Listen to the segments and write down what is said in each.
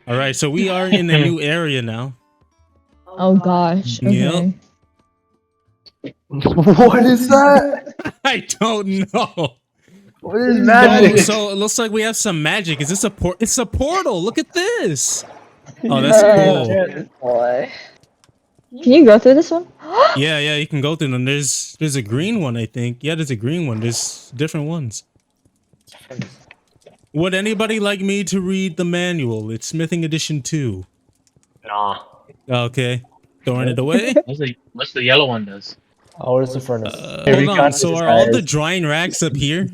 All right, so we are in a new area now. Oh gosh. Okay. Yep. What is that? I don't know. What is magic? So it looks like we have some magic. Is this a port? It's a portal. Look at this. Oh, that's cool. Boy. Can you go through this one? Yeah, you can go through them. There's a green one, I think. Yeah, there's a green one. There's different ones. Would anybody like me to read the manual? It's Smithing Edition 2. Nah. Okay. Throwing it away? What's the yellow one does? Oh, where's the furnace? Hold on. So are all the drying racks up here?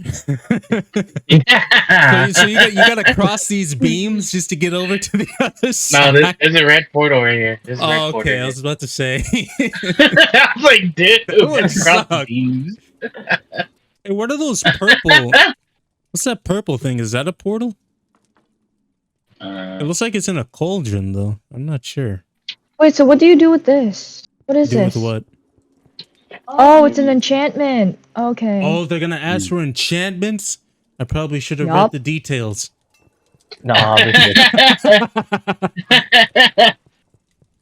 Yeah. So you gotta cross these beams just to get over to the other side? No, there's a red portal right here. There's a red portal okay. here. I was about to say. I was like, dude, would it's across the suck. beams. Hey, what are those purple? What's that purple thing? Is that a portal? It looks like it's in a cauldron, though. I'm not sure. Wait, so what do you do with this? What is Do this? with what? Oh, it's an enchantment. Okay. Oh, they're gonna ask for enchantments? I probably should have read Yup. the details. Nah,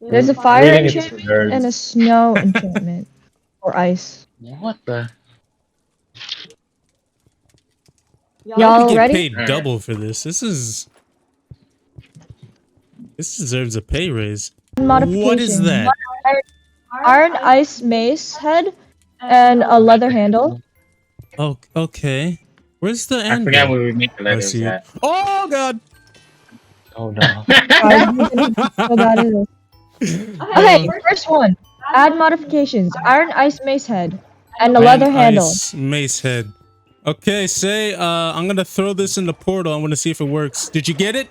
There's a fire Reading is enchantment for nerds. and a snow enchantment. Or ice. What the? Y'all Get ready? paid double for this. This deserves a pay raise. What is Modification. that? Iron ice mace head and a leather handle. Oh, okay. Where's the I end? forgot where we make the I letters see it. at. Oh god! Oh no. So that is. Okay, first one. Add modifications. Iron ice mace head and a leather Iron handle. Ice Mace head. Okay, I'm gonna throw this in the portal. I'm gonna see if it works. Did you get it?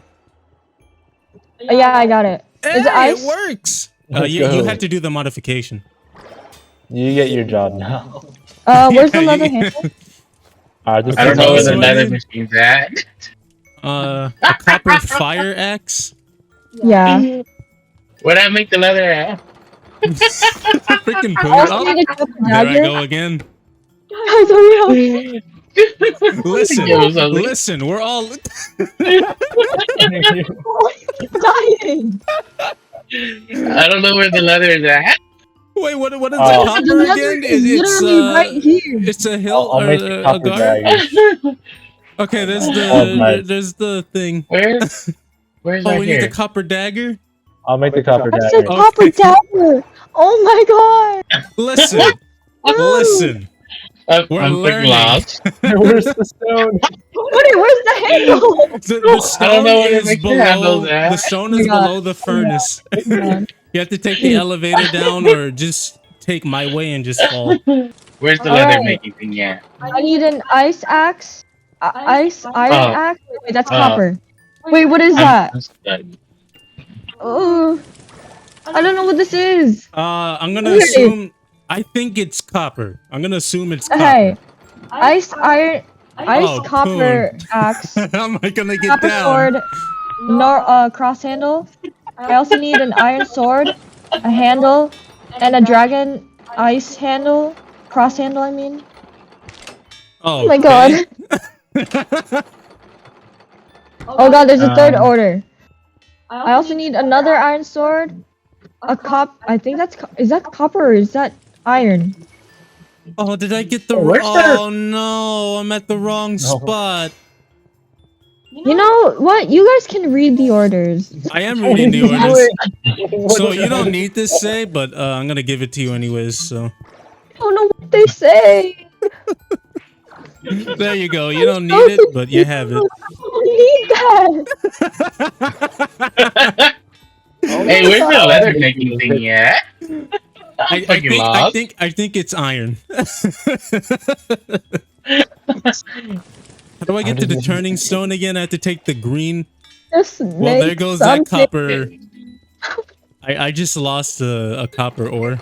Yeah, I got it. Is it Hey, ice? it works. Let's You go. had to do the modification. You get your job now. Where's the Yeah, leather you- handle? This I don't is know where awesome. the leather machine's at. A copper fire axe. Yeah. Where'd I make the leather at? Freaking put it Also up. need a cup of There I dagger. go again. Guys, hurry up. Listen, Give us something. listen. We're all. Dying. I don't know where the leather is at. Wait, what is the Oh. copper The leather again? is literally right here. It's a hill I'll or make the a copper guard. dagger. Okay, there's Oh, nice. there's the thing. Where's Oh, right we here? need the copper dagger. I'll make the copper That's a dagger. copper dagger. Oh my god. Listen, listen. I'm We're freaking learning. lost. Where's the stone? Wait, where's the handle? The stone know where to is make the below. handles at. The stone Oh is my God. below the furnace. Man. You have to take the elevator down, or just take my way and just fall. Where's the Alright. leather making thing at? I need an ice axe. Iron Oh. axe. Wait, that's Oh. copper. Wait, what is that? I'm stunned. Oh, I don't know what this is. I'm gonna Weird. assume. I think it's copper. I'm gonna assume it's copper. Hey, ice Oh, copper axe, How am I gonna get copper down? sword, cross handle. I also need an iron sword, a handle, and a dragon ice handle, cross handle. I mean. Oh Oh my god. Oh god, there's a third order. I also need another iron sword, a I think that's is that copper or is that iron? Oh, did I get the? where's the- Oh no, I'm at the wrong spot. You know what? You guys can read the orders. I am reading the orders. What So the you don't heck? need to say, but I'm gonna give it to you anyways. So I don't know what they say. there you go. You don't need it, but you have it. I don't need that. Hey, where's the leather making thing at? I'm fucking lost. I think it's iron. How do I get to the turning stone again? I have to take the green. Just Well, there make goes that something. copper. I just lost a copper ore.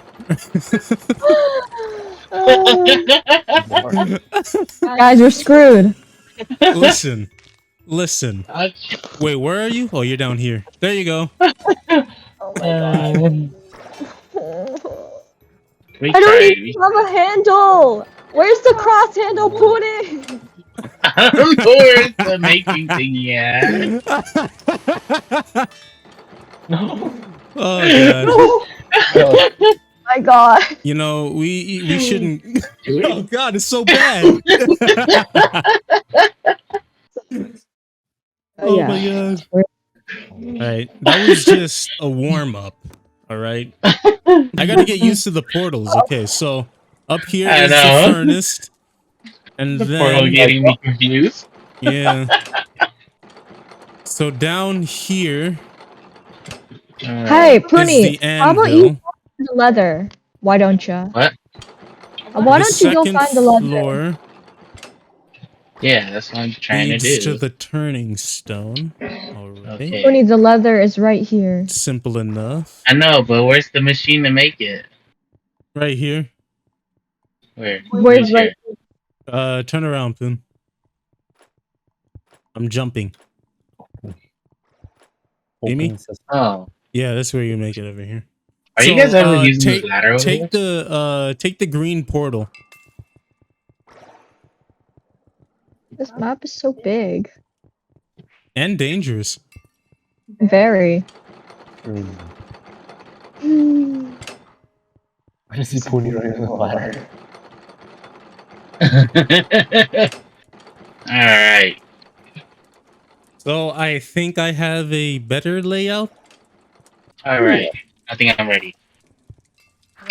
Guys, we're screwed. Listen. I- Wait, where are you? Oh, you're down here. There you go. Oh my god. we I don't tried. even have a handle. Where's the cross handle pudding? I don't know where's the making thing at. No. Oh god. No. My God. You know, we shouldn't. Do Oh it. god, it's so bad. Oh my god. Alright, that was just a warm up. Alright. I gotta get used to the portals. Okay, so up here I is the know. furnace. And The portal then getting me confused. yeah. So down here Hey, is Pruny, the how about you anvil. find the leather? Why don't you? What? Why The don't you go second find the leather? floor Yeah, that's what I'm trying to leads to do. the turning stone. Alright. Okay. Pruny, the leather is right here. Simple enough. I know, but where's the machine to make it? Right here. Where? Where's Who's right? here? Turn around, Poon. I'm jumping. Amy? Open system. Oh. Yeah, that's where you make it over here. Are you guys ever using take, the ladder over here? take the green portal. This map is so big. And dangerous. Very. I just see Pony running on the ladder. Alright. So I think I have a better layout. Alright. I think I'm ready.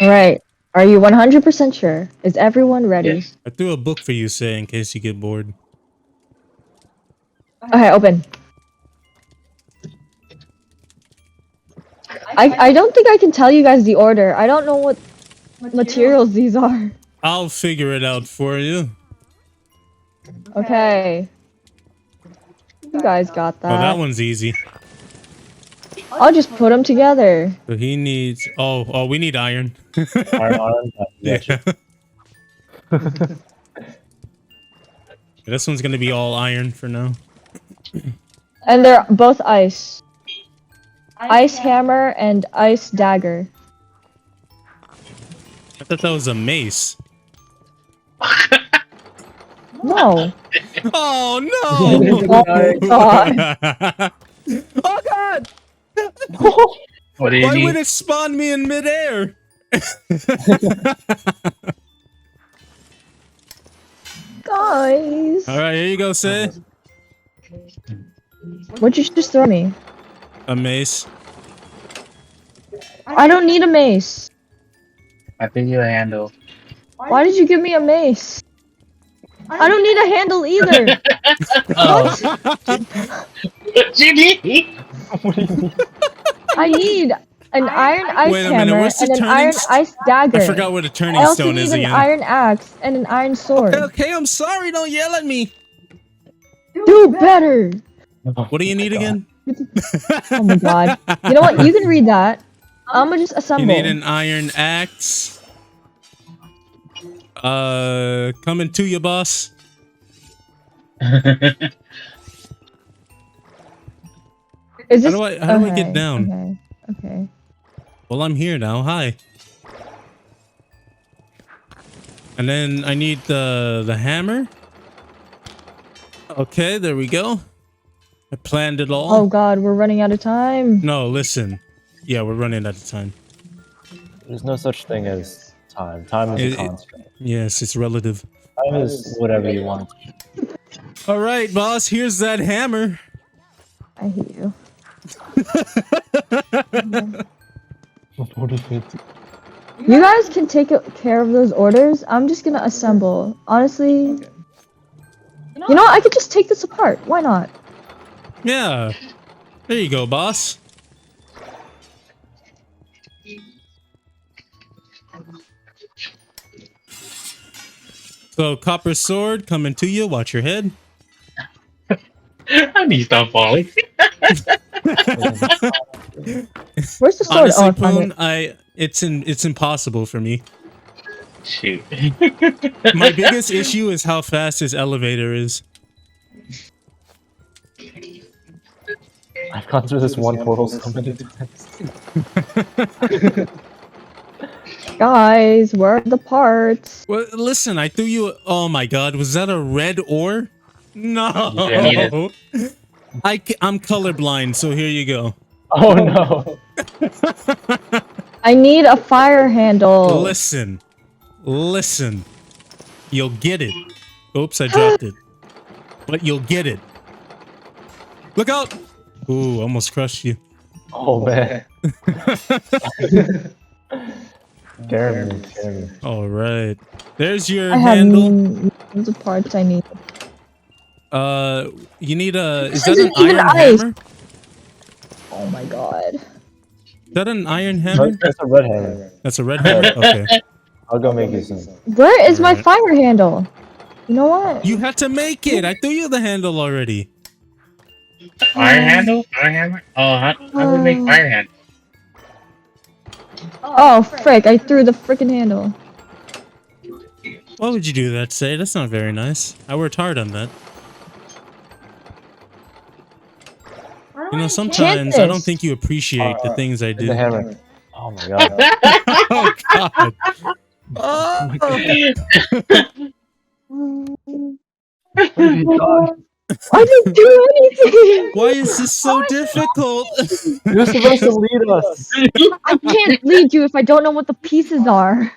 Alright. Are you 100% sure? Is everyone ready? Yes. I threw a book for you, say, in case you get bored. Okay, open. I don't think I can tell you guys the order. I don't know what materials these are. I'll figure it out for you. Okay. You guys got that. Oh, that one's easy. I'll just put them together. So he needs. Oh, we need iron. Iron. Yeah. This one's gonna be all iron for now. And they're both ice. Ice hammer and ice dagger. I thought that was a mace. No. Oh no! Oh god. Oh god! What do you Why need? would it spawn me in midair? Guys. Alright, here you go, Say. What'd you just throw me? A mace. I don't need a mace. I think you a handle. Why did you give me a mace? I don't need a handle either. Oh. What you need? I need an iron ice Wait a minute, hammer where's the and an turning iron ice dagger. I forgot what a turning I also stone need is an again. iron axe and an iron sword. Okay, I'm sorry, don't yell at me. Do better. What do you need again? Oh my god. You know what? You can read that. I'm gonna just assemble. You need an iron axe. Coming to you, boss. Is this... How do I get down? Okay. Okay. Well, I'm here now. Hi. And then I need the hammer. Okay, there we go. I planned it all. Oh god, we're running out of time. No, listen. Yeah, we're running out of time. There's no such thing as time. Time is a constraint. Yes, it's relative. Time is whatever you want. All right, boss. Here's that hammer. I hate you. You guys can take care of those orders. I'm just gonna assemble. Honestly, you know what? I could just take this apart. Why not? Yeah. There you go, boss. So, copper sword coming to you. Watch your head. I need to stop falling. Where's the sword? Honestly, Oh, I found Poon, it. it's impossible for me. Shoot. My biggest issue is how fast his elevator is. I've gone through this one portal so many times. Guys, where are the parts? Well, listen, I threw you. Oh my god, was that a red ore? No. Yeah, I need I'm colorblind, so here you go. Oh no. I need a fire handle. Listen. You'll get it. Oops, I dropped it. But you'll get it. Look out! Ooh, almost crushed you. Oh man. Scare me. All right. There's your I have handle. the parts I need. You need a. Is that This an isn't even iron ice. hammer? Oh my god. Is that an iron hammer? That's a red hammer. That's a red hammer. Okay. I'll go make you some. Where is my Alright. fire handle? You know what? You had to make it. I threw you the handle already. Fire handle? Fire hammer? Oh, how do we make fire handle? Oh frick! I threw the freaking handle. Why would you do that, Say? That's not very nice. I worked hard on that. You know, sometimes I don't think you appreciate the things I do. The hammer. Oh my god. Oh god. Oh my god. I didn't do anything. Why is this so difficult? You're supposed to lead us. I can't lead you if I don't know what the pieces are.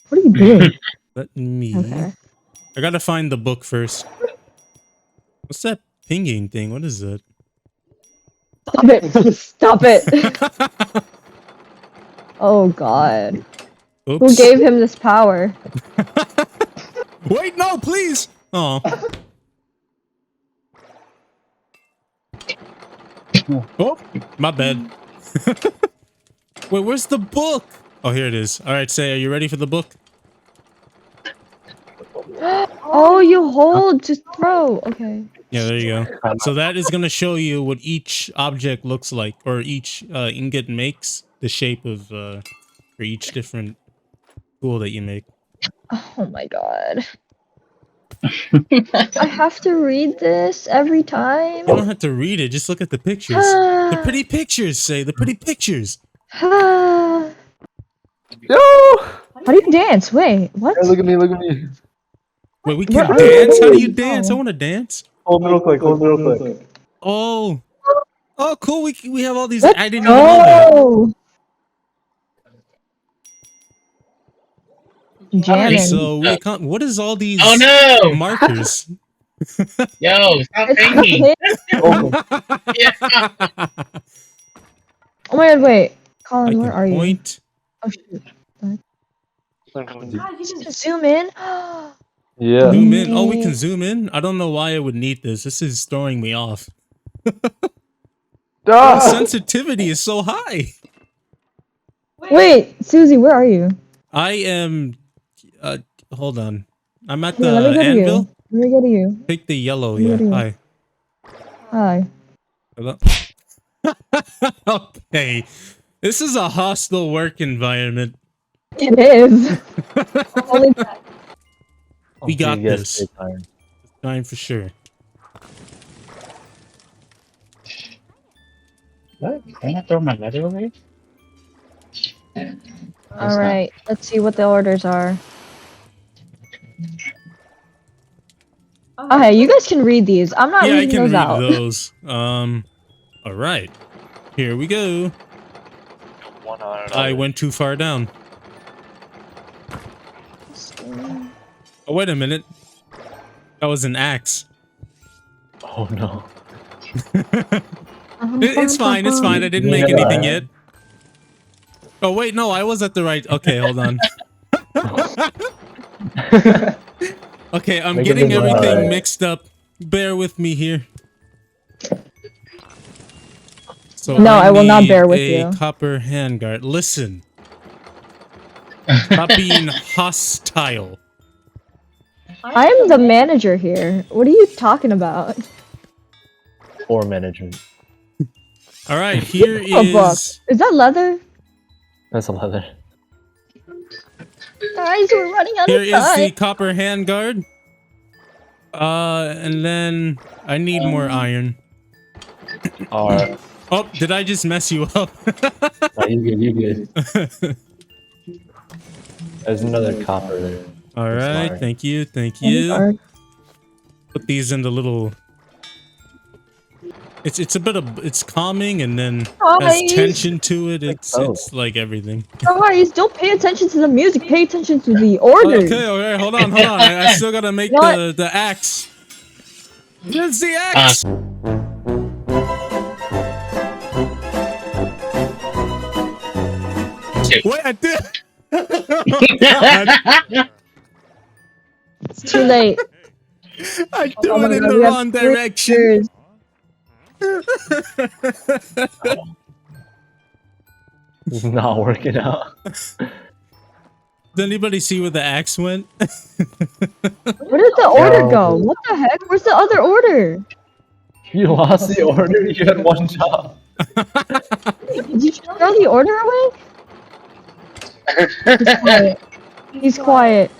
What are you doing? Let me. Okay. I gotta find the book first. What's that pinging thing? What is that? Stop it! Stop it! Oh god. Oops. Who gave him this power? Wait, no, please! Oh. Oh, my bad. Wait, where's the book? Oh, here it is. All right, Say, are you ready for the book? Oh, you hold to throw. Okay. Yeah, there you go. So that is going to show you what each object looks like, or each ingot makes, the shape of for each different tool that you make. Oh my god. I have to read this every time. You don't have to read it, just look at the pictures. The pretty pictures, Say, the pretty pictures. How Yo! do you dance? Wait, what? Hey, look at me. Wait, we Where can are you? dance? How do you dance? I want to dance. Hold middle click. Oh. Oh, cool. We have all these. Let's I didn't even know that. go. Alright, Jamming. so we can't. What is all these Oh no! markers? Yo, stop It's thinking! okay. Yeah. Oh my god, wait. I Colin, can where are you? point. Oh shoot. Zoom in. Yeah. Zoom in. Oh, we can zoom in. I don't know why I would need this. This is throwing me off. The Ah! sensitivity is so high. Wait, Susie, where are you? I am. Hold on. I'm at Here, the let me go to anvil. you. Let me go to you. Take the yellow. Let me Yeah. go to you. Hi. Hi. Hello. Okay. This is a hostile work environment. It is. Only We got yes, this. big time. Time for sure. What? Can I throw my letter away? Alright, let's see what the orders are. Okay, you guys can read these. I'm not Yeah, I reading can those read out. those. All right. Here we go. I went too far down. Oh, wait a minute. That was an axe. Oh no. It's fine. It's fine. I didn't make anything yet. Oh, wait. No, I was at the right. Okay, hold on. Okay, I'm Make it getting big one. everything Alright. mixed up. Bear with me here. So No, I will not need bear with a you. copper handguard. Listen. Stop being hostile. I am the manager here. What are you talking about? Or management. All right, here A book. is. Is that leather? That's a leather. Guys, we're running out Here of is time. the copper handguard. And then I need more iron. Alright. Oh, did I just mess you up? No, you good. There's another copper there. All right, Sorry. thank you. Sorry. Put these in the little It's a bit of it's calming and then Guys, has tension to it. It's both. like everything. guys, don't pay attention to the music. Pay attention to the order. Okay, hold on. I still gotta make You know the axe. There's the axe. Wait, I did. God. It's too late. I Oh do my it in God, the we have wrong 3 direction. years. It's not working out. Did anybody see where the axe went? Where did the order go? What the heck? Where's the other order? You lost the order. You had one job. Did you throw the order away? He's quiet. He's quiet.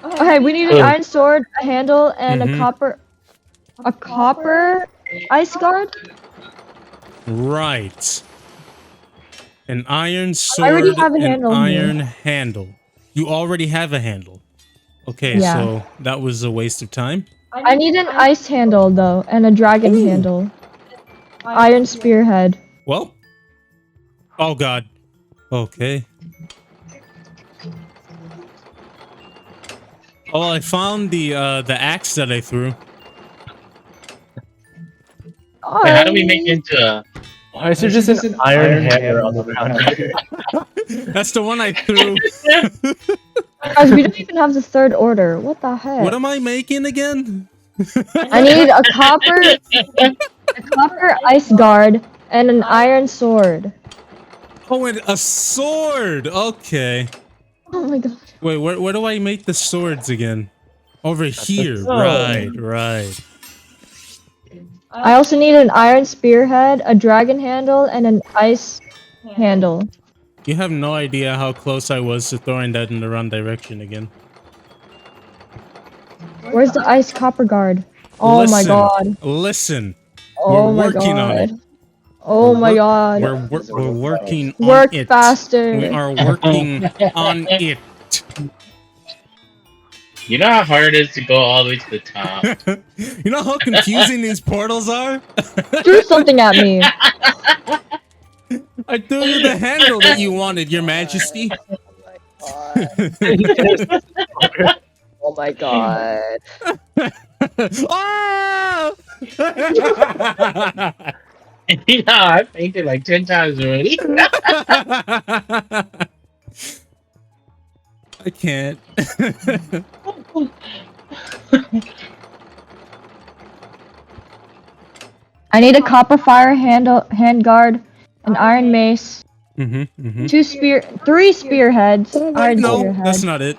Okay, we need an iron sword, a handle, and a copper ice guard. Right. An iron I sword already have a and handle iron handle. You already have a handle. Okay, Yeah. so that was a waste of time. I need an ice handle though, and a dragon handle. Iron spearhead. Well. Oh God. Okay. Oh, I found the axe that I threw. How do we make it into a... Why is there just an iron hammer on the ground here? That's the one I threw. Guys, we don't even have the third order. What the heck? What am I making again? I need a copper ice guard and an iron sword. Oh, and a sword. Okay. Oh my god. Wait, where do I make the swords again? Over here. sword. Right. I also need an iron spearhead, a dragon handle, and an ice handle. You have no idea how close I was to throwing that in the wrong direction again. Where's the ice copper guard? Oh my Listen, god. Listen. Oh we're my working on it. god. Oh my god. We're working on Work it. faster. We are working on it. You know how hard it is to go all the way to the top? You know how confusing these portals are? Threw something at me. I threw you the handle that you wanted, Your Majesty. Oh my god. Ah! Yeah, I painted like 10 times already. I can't. I need a copper fire handguard, an iron mace, 3 spearheads, iron No, spearhead, that's not it.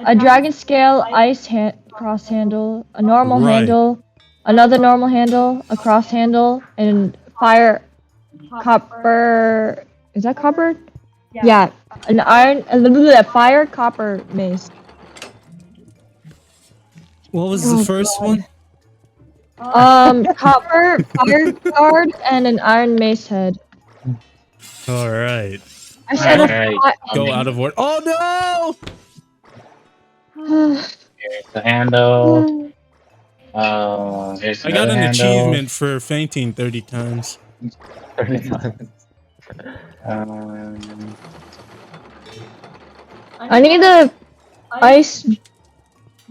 a dragon scale ice cross handle, a normal Right. handle, another normal handle, a cross handle, and fire copper. Is that copper? Yeah, an iron, a fire copper mace. What was the first one? Copper fire guard and an iron mace head. All right. I said Alright. Go out of order. Oh Here's the handle. Here's no! I got another an handle. achievement for fainting 30 times. 30 times. I need a ice.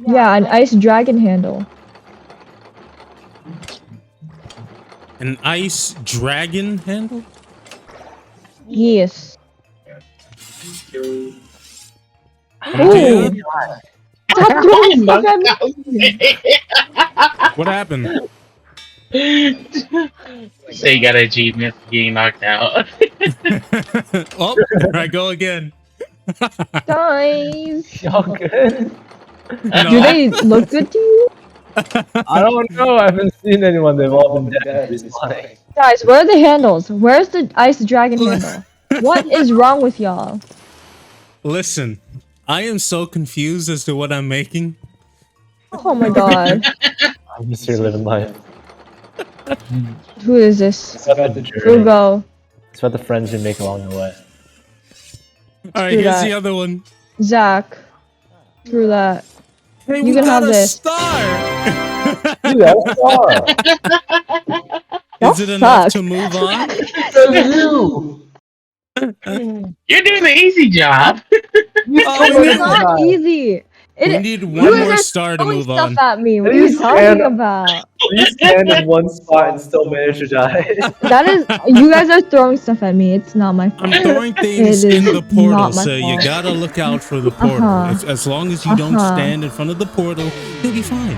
Yeah, an ice dragon handle. An ice dragon handle? Yes. Yeah. Stop throwing stuff at me. What happened? So you got an achievement for getting knocked out. Oh, there I go again. Guys, Y'all good? No. do they look good to you? I don't know. I haven't seen anyone. They've all been dead. Respawning. Guys, where are the handles? Where's the ice dragon handle? What is wrong with y'all? Listen, I am so confused as to what I'm making. Oh my god. I'm just here living life. Who is this? It's about the journey. Ugo. It's about the friends you make along the way. All right, Do here's that. the other one. Zach. Screw that. Hey, You we can got have a this. star. that's far. That Is it enough sucks. to move on? Says you. You're doing the easy job. You Oh, still we made need- it It's not time. easy. We It, need you one guys more are star to throwing move stuff on. at me. What are You you talking stand- about? You stand in one spot and still manage to die. That is, you guys are throwing stuff at me. It's not my I'm fault. throwing things It in is the portal, not my so you fault. gotta look out for the portal. Uh-huh. As long as you don't Uh-huh. stand in front of the portal, you'll be fine.